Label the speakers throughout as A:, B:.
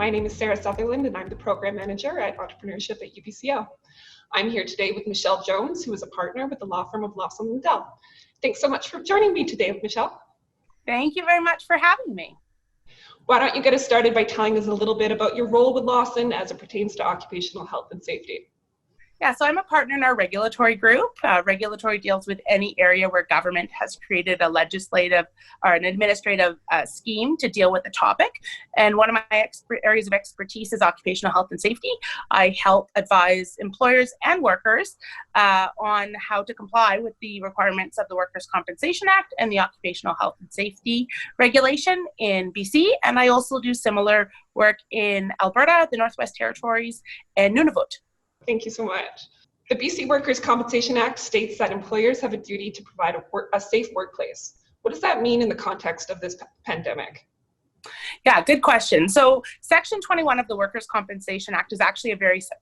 A: My name is Sarah Sutherland, and I'm the Program Manager at Entrepreneurship at UBCO. I'm here today with Michelle Jones, who is a partner with the law firm of Lawson Lundell. Thanks so much for joining me today, Michelle.
B: Thank you very much for having me.
A: Why don't you get us started by telling us a little bit about your role with Lawson as it pertains to occupational health and safety?
B: Yeah, so I'm a partner in our regulatory group. Regulatory deals with any area where government has created a legislative or an administrative scheme to deal with the topic. And one of my areas of expertise is occupational health and safety. I help advise employers and workers on how to comply with the requirements of the Workers' Compensation Act and the Occupational Health and Safety Regulation in BC. And I also do similar work in Alberta, the Northwest Territories, and Nunavut.
A: Thank you so much. The BC Workers' Compensation Act states that employers have a duty to provide a safe workplace. What does that mean in the context of this pandemic?
B: Yeah, good question. So Section 21 of the Workers' Compensation Act is actually a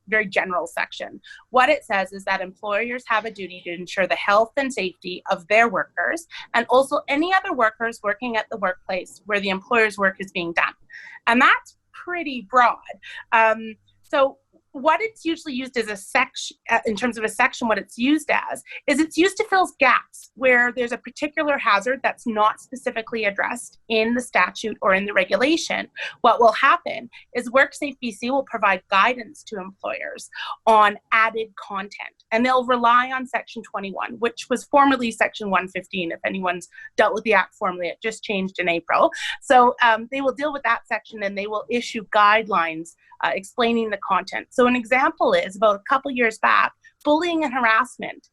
B: very general section. What it says is that employers have a duty to ensure the health and safety of their workers and also any other workers working at the workplace where the employer's work is being done. And that's pretty broad. So what it's usually used as a section, in terms of a section, what it's used as, is it's used to fill gaps where there's a particular hazard that's not specifically addressed in the statute or in the regulation. What will happen is WorkSafe BC will provide guidance to employers on added content, and they'll rely on Section 21, which was formerly Section 115. If anyone's dealt with the Act formally, it just changed in April. So they will deal with that section and they will issue guidelines explaining the content. So an example is about a couple years back, bullying and harassment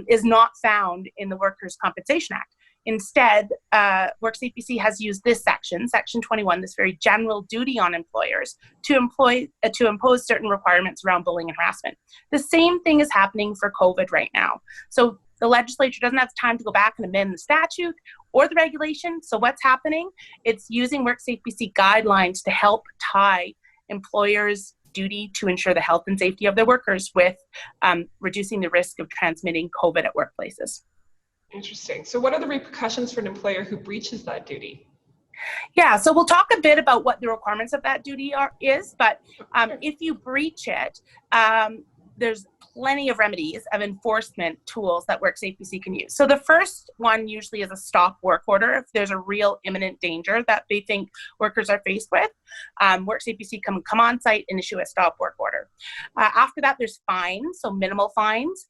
B: is not found in the Workers' Compensation Act. Instead, WorkSafe BC has used this section, Section 21, this very general duty on employers to impose certain requirements around bullying and harassment. The same thing is happening for COVID right now. So the legislature doesn't have time to go back and amend the statute or the regulation. So what's happening? It's using WorkSafe BC guidelines to help tie employers' duty to ensure the health and safety of their workers with reducing the risk of transmitting COVID at workplaces.
A: Interesting. So what are the repercussions for an employer who breaches that duty?
B: Yeah, so we'll talk a bit about what the requirements of that duty is, but if you breach it, there's plenty of remedies of enforcement tools that WorkSafe BC can use. So the first one usually is a stop work order. If there's a real imminent danger that they think workers are faced with, WorkSafe BC can come on site and issue a stop work order. After that, there's fines, so minimal fines.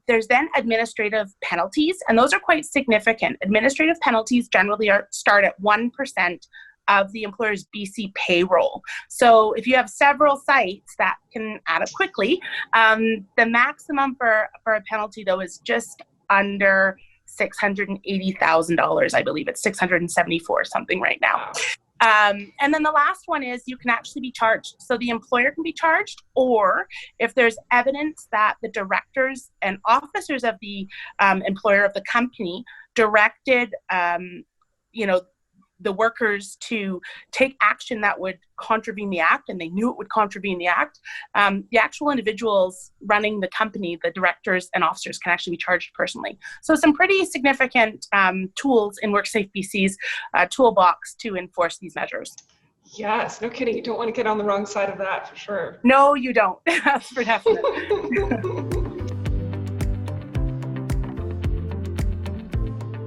B: There's then administrative penalties, and those are quite significant. Administrative penalties generally start at 1% of the employer's BC payroll. So if you have several sites, that can add up quickly. The maximum for a penalty, though, is just under $680,000. I believe it's $674 something right now. And then the last one is you can actually be charged. So the employer can be charged, or if there's evidence that the directors and officers of the employer of the company directed, the workers to take action that would contravene the Act, and they knew it would contravene the Act, the actual individuals running the company, the directors and officers, can actually be charged personally. So some pretty significant tools in WorkSafe BC's toolbox to enforce these measures.
A: Yes, no kidding. You don't want to get on the wrong side of that, for sure.
B: No, you don't. That's for definite.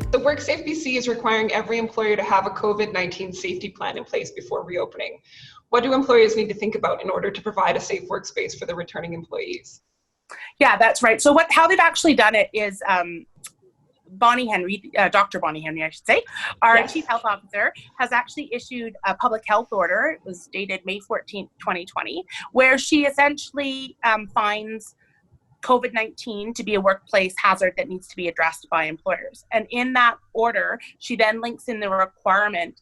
A: The WorkSafe BC is requiring every employer to have a COVID-19 safety plan in place before reopening. What do employers need to think about in order to provide a safe workspace for the returning employees?
B: Yeah, that's right. So how they've actually done it is Bonnie Henry, Dr. Bonnie Henry, I should say, our Chief Health Officer, has actually issued a public health order. It was dated May 14th, 2020, where she essentially finds COVID-19 to be a workplace hazard that needs to be addressed by employers. And in that order, she then links in the requirement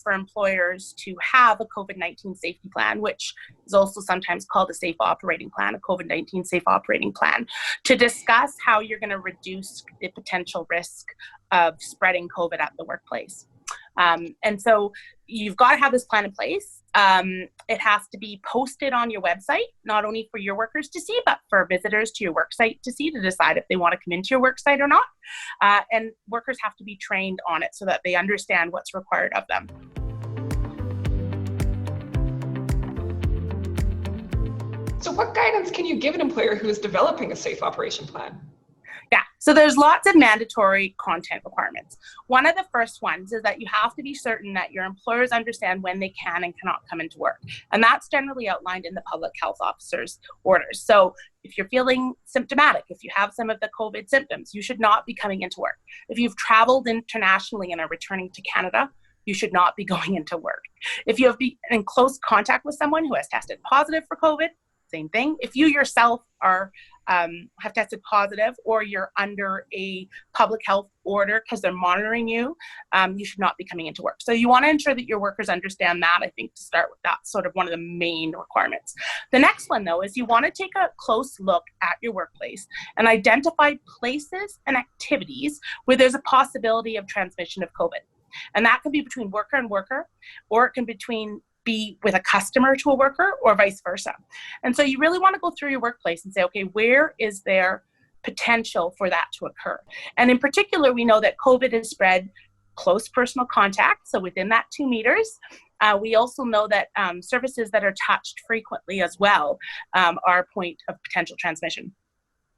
B: for employers to have a COVID-19 safety plan, which is also sometimes called a safe operating plan, a COVID-19 safe operating plan, to discuss how you're going to reduce the potential risk of spreading COVID at the workplace. And so you've got to have this plan in place. It has to be posted on your website, not only for your workers to see, but for visitors to your work site to see, to decide if they want to come into your work site or not. And workers have to be trained on it so that they understand what's required of them.
A: So what guidance can you give an employer who is developing a safe operation plan?
B: Yeah, so there's lots of mandatory content requirements. One of the first ones is that you have to be certain that your employers understand when they can and cannot come into work. And that's generally outlined in the public health officer's orders. So if you're feeling symptomatic, if you have some of the COVID symptoms, you should not be coming into work. If you've traveled internationally and are returning to Canada, you should not be going into work. If you have been in close contact with someone who has tested positive for COVID, same thing. If you yourself are have tested positive, or you're under a public health order because they're monitoring you, you should not be coming into work. So you want to ensure that your workers understand that. I think to start with, that's sort of one of the main requirements. The next one, though, is you want to take a close look at your workplace and identify places and activities where there's a possibility of transmission of COVID. And that can be between worker and worker, or it can be with a customer to a worker, or vice versa. And so you really want to go through your workplace and say, okay, where is there potential for that to occur? And in particular, we know that COVID has spread close personal contact, so within that 2 meters. We also know that surfaces that are touched frequently as well are a point of potential transmission.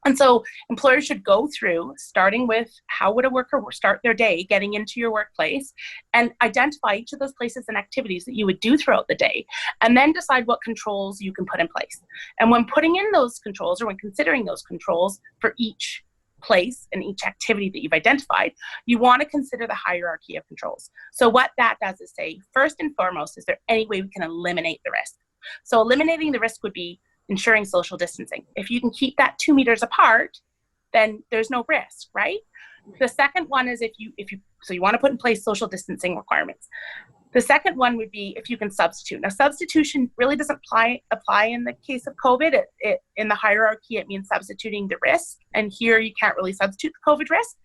B: And so employers should go through, starting with how would a worker start their day getting into your workplace, and identify each of those places and activities that you would do throughout the day, and then decide what controls you can put in place. And when putting in those controls, or when considering those controls for each place and each activity that you've identified, you want to consider the hierarchy of controls. So what that does is say, first and foremost, is there any way we can eliminate the risk? So eliminating the risk would be ensuring social distancing. If you can keep that 2 meters apart, then there's no risk, right? The second one is so you want to put in place social distancing requirements. The second one would be if you can substitute. Now, substitution really doesn't apply in the case of COVID. In the hierarchy, it means substituting the risk. And here you can't really substitute the COVID risk.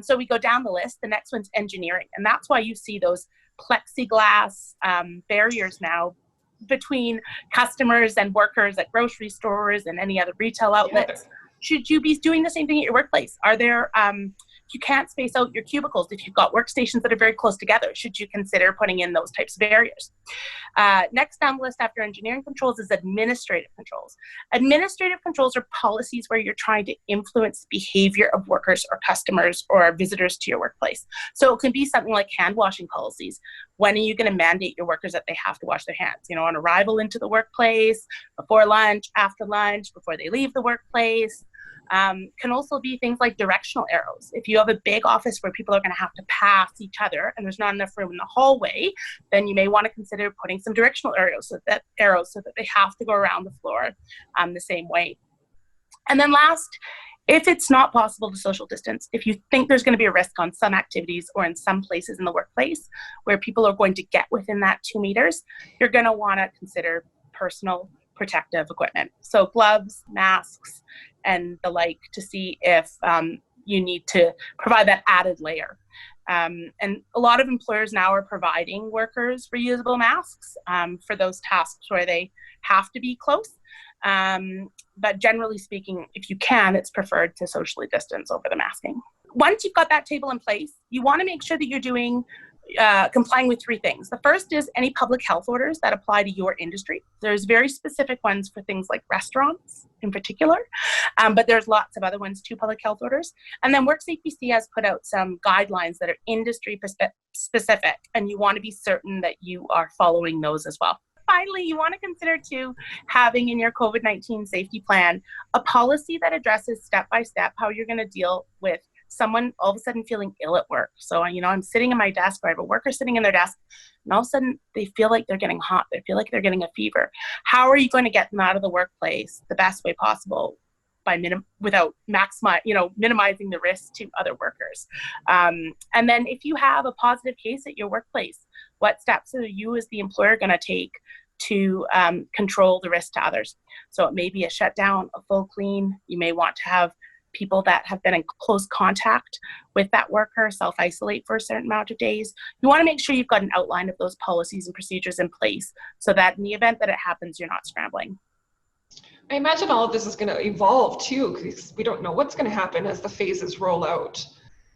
B: So we go down the list. The next one's engineering. And that's why you see those plexiglass barriers now between customers and workers at grocery stores and any other retail outlets. Yeah. Should you be doing the same thing at your workplace? Are there, you can't space out your cubicles if you've got workstations that are very close together. Should you consider putting in those types of barriers? Next down the list after engineering controls is administrative controls. Administrative controls are policies where you're trying to influence behavior of workers or customers or visitors to your workplace. So it can be something like hand washing policies. When are you going to mandate your workers that they have to wash their hands? On arrival into the workplace, before lunch, after lunch, before they leave the workplace. Can also be things like directional arrows. If you have a big office where people are going to have to pass each other and there's not enough room in the hallway, then you may want to consider putting some directional arrows so that they have to go around the floor the same way. And then last, if it's not possible to social distance, if you think there's going to be a risk on some activities or in some places in the workplace where people are going to get within that 2 meters, you're going to want to consider personal protective equipment. So gloves, masks, and the like, to see if you need to provide that added layer. And a lot of employers now are providing workers reusable masks for those tasks where they have to be close. But generally speaking, if you can, it's preferred to socially distance over the masking. Once you've got that table in place, you want to make sure that you're complying with 3 things. The first is any public health orders that apply to your industry. There's very specific ones for things like restaurants in particular, but there's lots of other ones too, public health orders. And then WorkSafeBC has put out some guidelines that are industry specific, and you want to be certain that you are following those as well. Finally, you want to consider too having in your COVID-19 safety plan a policy that addresses step-by-step how you're going to deal with someone all of a sudden feeling ill at work. So, I'm sitting at my desk, or I have a worker sitting in their desk, and all of a sudden they feel like they're getting hot. They feel like they're getting a fever. How are you going to get them out of the workplace the best way possible without minimizing the risk to other workers? And then if you have a positive case at your workplace, what steps are you as the employer going to take to control the risk to others? So it may be a shutdown, a full clean. You may want to have people that have been in close contact with that worker self-isolate for a certain amount of days. You want to make sure you've got an outline of those policies and procedures in place so that in the event that it happens, you're not scrambling.
A: I imagine all of this is going to evolve too, because we don't know what's going to happen as the phases roll out.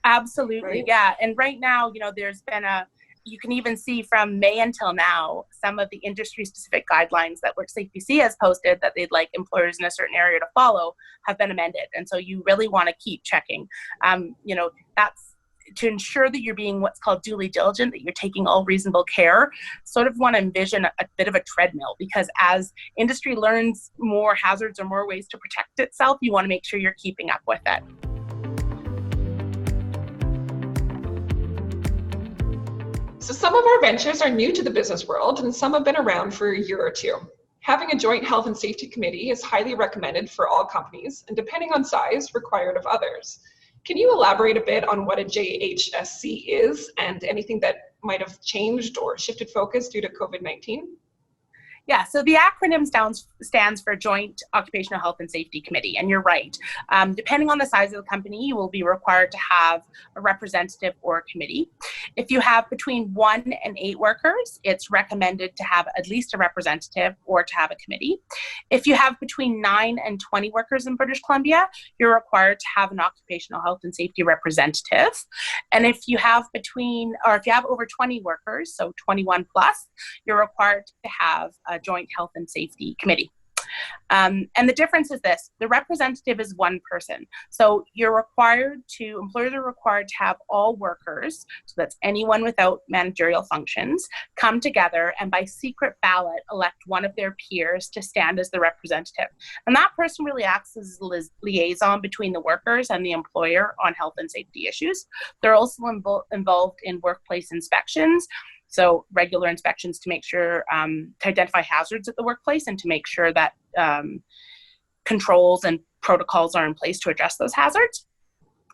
B: Absolutely,
A: right?
B: Yeah. And right now, there's been you can even see from May until now, some of the industry-specific guidelines that WorkSafe BC has posted that they'd like employers in a certain area to follow have been amended. And so you really want to keep checking. That's to ensure that you're being what's called duly diligent, that you're taking all reasonable care. Sort of want to envision a bit of a treadmill, because as industry learns more hazards or more ways to protect itself, you want to make sure you're keeping up with it.
A: So some of our ventures are new to the business world and some have been around for a year or two. Having a joint health and safety committee is highly recommended for all companies and, depending on size, required of others. Can you elaborate a bit on what a JHSC is and anything that might have changed or shifted focus due to COVID-19?
B: Yeah, so the acronym stands for Joint Occupational Health and Safety Committee, and you're right. Depending on the size of the company, you will be required to have a representative or a committee. If you have between 1 and 8 workers, it's recommended to have at least a representative or to have a committee. If you have between 9 and 20 workers in British Columbia, you're required to have an occupational health and safety representative. And if you have over 20 workers, so 21 plus, you're required to have a joint health and safety committee. And the difference is this: the representative is one person. So employers are required to have all workers, so that's anyone without managerial functions, come together and by secret ballot elect one of their peers to stand as the representative. And that person really acts as a liaison between the workers and the employer on health and safety issues. They're also involved in workplace inspections. So regular inspections to make sure, to identify hazards at the workplace and to make sure that controls and protocols are in place to address those hazards.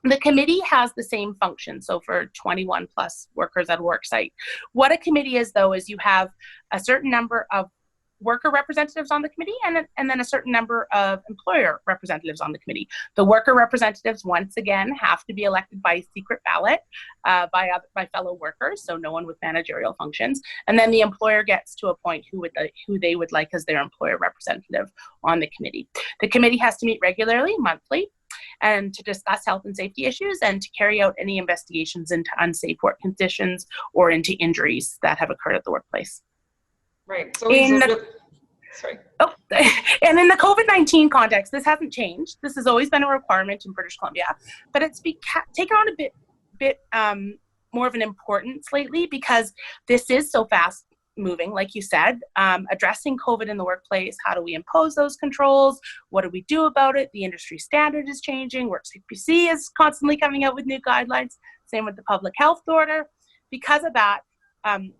B: The committee has the same function, so for 21 plus workers at a work site. What a committee is, though, is you have a certain number of worker representatives on the committee and then a certain number of employer representatives on the committee. The worker representatives, once again, have to be elected by secret ballot by fellow workers, so no one with managerial functions. And then the employer gets to appoint who they would like as their employer representative on the committee. The committee has to meet regularly, monthly, and to discuss health and safety issues and to carry out any investigations into unsafe work conditions or into injuries that have occurred at the workplace.
A: Right. So
B: and in the COVID-19 context, this hasn't changed. This has always been a requirement in British Columbia, but it's taken on a bit more of an importance lately because this is so fast moving, like you said, addressing COVID in the workplace. How do we impose those controls? What do we do about it? The industry standard is changing. WorkSafe BC is constantly coming out with new guidelines. Same with the public health order. Because of that,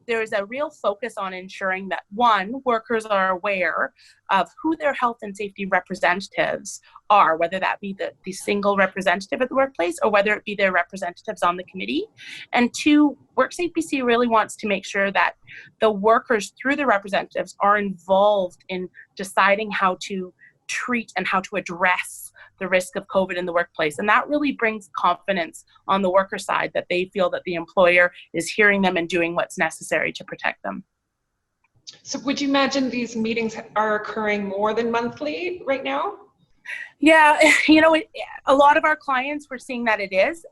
B: there is a real focus on ensuring that, one, workers are aware of who their health and safety representatives are, whether that be the single representative at the workplace or whether it be their representatives on the committee. And two, WorkSafe BC really wants to make sure that the workers, through the representatives, are involved in deciding how to treat and how to address the risk of COVID in the workplace. And that really brings confidence on the worker side that they feel that the employer is hearing them and doing what's necessary to protect them.
A: So would you imagine these meetings are occurring more than monthly right now?
B: Yeah, a lot of our clients, we're seeing that it is.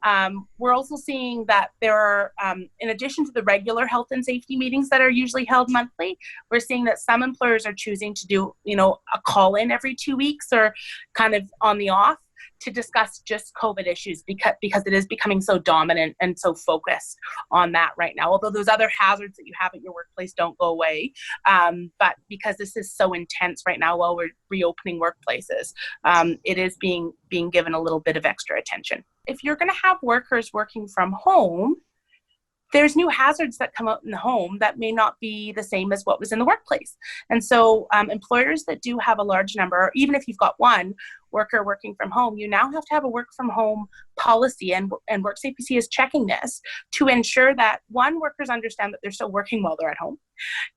B: We're also seeing that there are, in addition to the regular health and safety meetings that are usually held monthly, we're seeing that some employers are choosing to do, a call-in every 2 weeks or kind of on the off to discuss just COVID issues because it is becoming so dominant and so focused on that right now. Although those other hazards that you have at your workplace don't go away, but because this is so intense right now while we're reopening workplaces, it is being given a little bit of extra attention. If you're going to have workers working from home, there's new hazards that come out in the home that may not be the same as what was in the workplace. And so employers that do have a large number, even if you've got one worker working from home, you now have to have a work from home policy, and WorkSafe BC is checking this to ensure that, one, workers understand that they're still working while they're at home.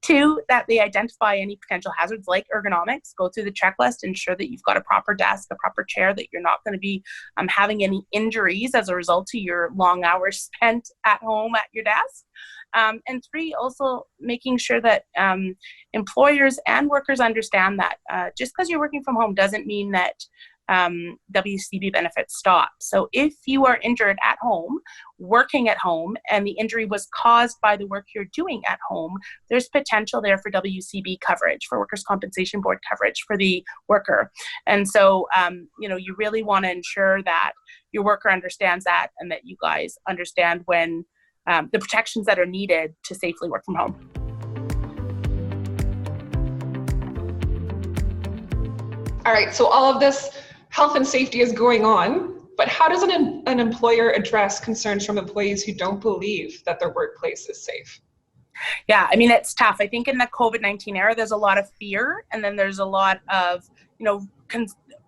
B: Two, that they identify any potential hazards like ergonomics, go through the checklist, ensure that you've got a proper desk, a proper chair, that you're not going to be having any injuries as a result of your long hours spent at home at your desk. And three, also making sure that employers and workers understand that just because you're working from home doesn't mean that WCB benefits stop. So if you are injured at home, working at home, and the injury was caused by the work you're doing at home, there's potential there for WCB coverage, for Workers' Compensation Board coverage for the worker. And so, you really want to ensure that your worker understands that, and that you guys understand when the protections that are needed to safely work from home.
A: All right, so all of this health and safety is going on, but how does an employer address concerns from employees who don't believe that their workplace is safe?
B: Yeah, I mean, it's tough. I think in the COVID-19 era, there's a lot of fear, and then there's a lot of,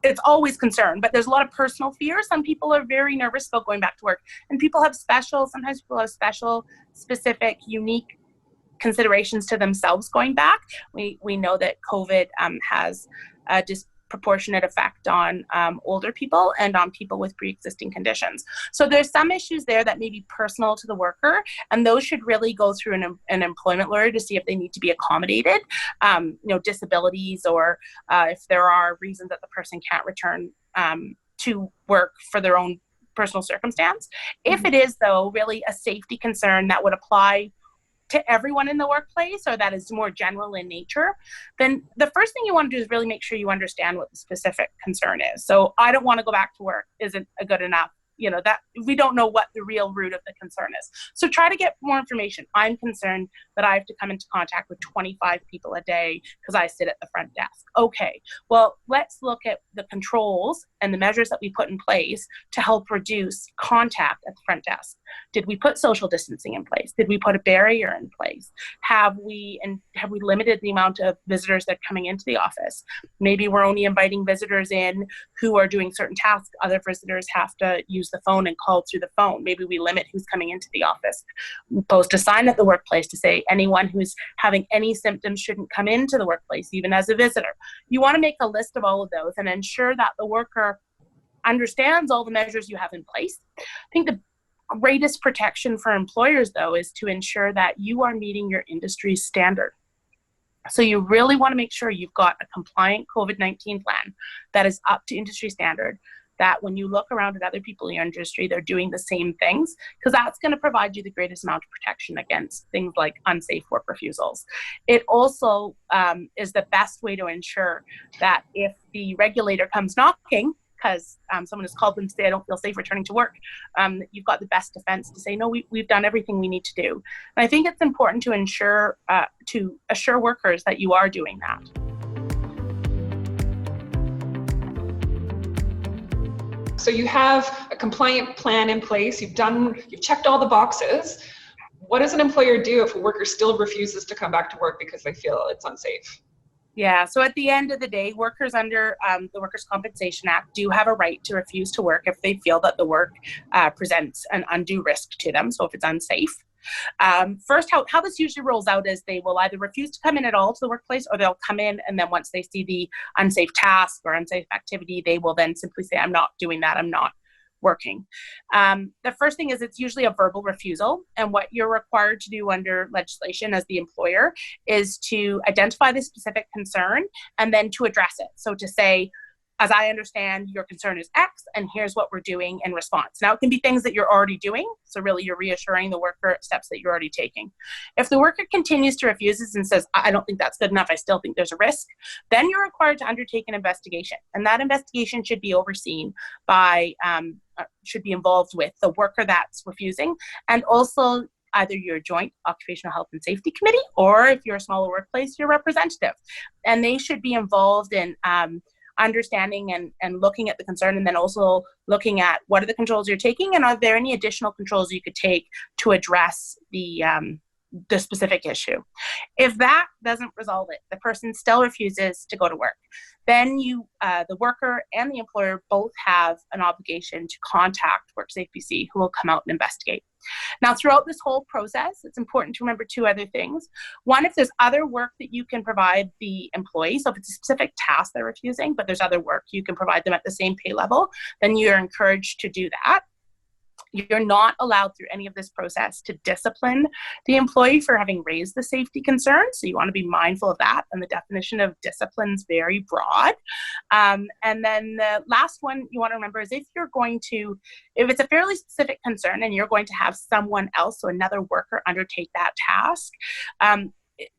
B: it's always concern, but there's a lot of personal fear. Some people are very nervous about going back to work, and sometimes people have special, specific, unique considerations to themselves going back. We know that COVID has a disproportionate effect on older people and on people with pre-existing conditions. So there's some issues there that may be personal to the worker, and those should really go through an employment lawyer to see if they need to be accommodated, disabilities, or if there are reasons that the person can't return to work for their own personal circumstance. If it is, though, really a safety concern that would apply to everyone in the workplace, or that is more general in nature, then the first thing you want to do is really make sure you understand what the specific concern is. So I don't want to go back to work isn't a good enough, that we don't know what the real root of the concern is. So try to get more information. I'm concerned that I have to come into contact with 25 people a day because I sit at the front desk. Okay, well, let's look at the controls and the measures that we put in place to help reduce contact at the front desk. Did we put social distancing in place? Did we put a barrier in place? Have we limited the amount of visitors that are coming into the office? Maybe we're only inviting visitors in who are doing certain tasks. Other visitors have to use the phone and call through the phone. Maybe we limit who's coming into the office. We post a sign at the workplace to say anyone who's having any symptoms shouldn't come into the workplace, even as a visitor. You want to make a list of all of those and ensure that the worker understands all the measures you have in place. I think the greatest protection for employers, though, is to ensure that you are meeting your industry's standard. So you really want to make sure you've got a compliant COVID-19 plan that is up to industry standard, that when you look around at other people in your industry, they're doing the same things, because that's going to provide you the greatest amount of protection against things like unsafe work refusals. It also is the best way to ensure that if the regulator comes knocking, because someone has called them to say, I don't feel safe returning to work, you've got the best defense to say, no, we've done everything we need to do. And I think it's important to assure workers that you are doing that.
A: So you have a compliant plan in place, you've checked all the boxes. What does an employer do if a worker still refuses to come back to work because they feel it's unsafe?
B: Yeah, so at the end of the day, workers under the Workers' Compensation Act do have a right to refuse to work if they feel that the work presents an undue risk to them, so if it's unsafe. First, how this usually rolls out is they will either refuse to come in at all to the workplace, or they'll come in, and then once they see the unsafe task or unsafe activity, they will then simply say, I'm not doing that, I'm not working. The first thing is it's usually a verbal refusal, and what you're required to do under legislation as the employer is to identify the specific concern and then to address it. So to say, as I understand, your concern is X, and here's what we're doing in response. Now, it can be things that you're already doing, so really you're reassuring the worker steps that you're already taking. If the worker continues to refuse and says, I don't think that's good enough, I still think there's a risk, then you're required to undertake an investigation. And that investigation should be overseen by, should be involved with the worker that's refusing, and also either your joint occupational health and safety committee, or if you're a smaller workplace, your representative. And they should be involved in understanding and looking at the concern, and then also looking at what are the controls you're taking, and are there any additional controls you could take to address the specific issue. If that doesn't resolve it, the person still refuses to go to work, then the worker and the employer both have an obligation to contact WorkSafe BC, who will come out and investigate. Now, throughout this whole process, it's important to remember two other things. One, if there's other work that you can provide the employee, so if it's a specific task they're refusing, but there's other work you can provide them at the same pay level, then you're encouraged to do that. You're not allowed through any of this process to discipline the employee for having raised the safety concern. So you want to be mindful of that. And the definition of discipline is very broad. And then the last one you want to remember is if it's a fairly specific concern and you're going to have someone else, so another worker, undertake that task,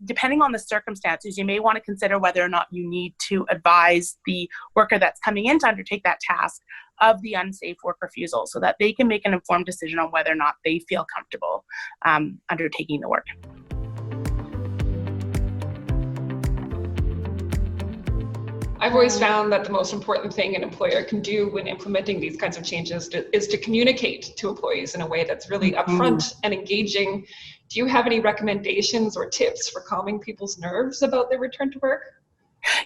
B: depending on the circumstances, you may want to consider whether or not you need to advise the worker that's coming in to undertake that task of the unsafe work refusal so that they can make an informed decision on whether or not they feel comfortable undertaking the work.
A: I've always found that the most important thing an employer can do when implementing these kinds of changes is to communicate to employees in a way that's really upfront and engaging. Do you have any recommendations or tips for calming people's nerves about their return to work?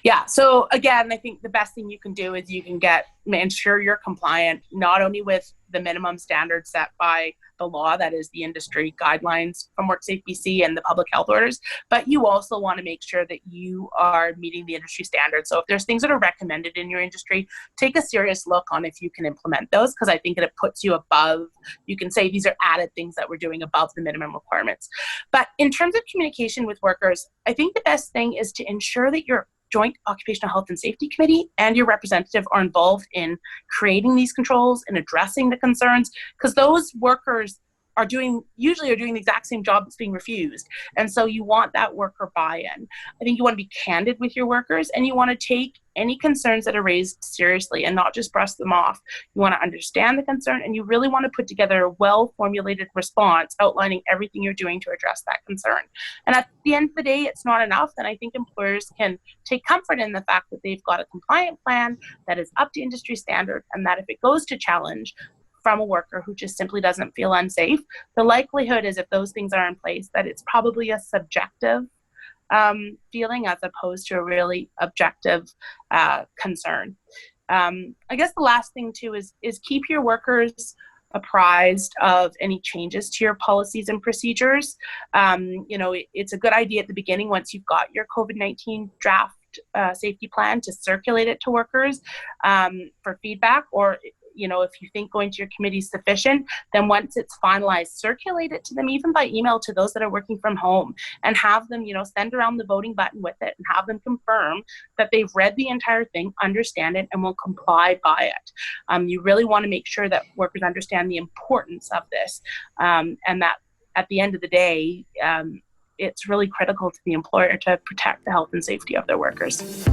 B: Yeah. So again, I think the best thing you can do is you can ensure you're compliant, not only with the minimum standards set by the law, that is the industry guidelines from WorkSafe BC and the public health orders, but you also want to make sure that you are meeting the industry standards. So if there's things that are recommended in your industry, take a serious look on if you can implement those, because I think that it puts you above, you can say these are added things that we're doing above the minimum requirements. But in terms of communication with workers, I think the best thing is to ensure that your Joint Occupational Health and Safety Committee and your representative are involved in creating these controls and addressing the concerns, because those workers usually are doing the exact same job that's being refused. And so you want that worker buy-in. I think you want to be candid with your workers, and you want to take any concerns that are raised seriously and not just brush them off. You want to understand the concern, and you really want to put together a well-formulated response outlining everything you're doing to address that concern. And at the end of the day, it's not enough. And I think employers can take comfort in the fact that they've got a compliant plan that is up to industry standard, and that if it goes to challenge from a worker who just simply doesn't feel unsafe, the likelihood is if those things are in place, that it's probably a subjective feeling as opposed to a really objective concern. I guess the last thing too is keep your workers apprised of any changes to your policies and procedures. It's a good idea at the beginning, once you've got your COVID-19 draft safety plan, to circulate it to workers for feedback, or if you think going to your committee is sufficient, then once it's finalized, circulate it to them, even by email, to those that are working from home, and have them, send around the voting button with it and have them confirm that they've read the entire thing, understand it, and will comply by it. You really want to make sure that workers understand the importance of this, and that at the end of the day, it's really critical to the employer to protect the health and safety of their workers.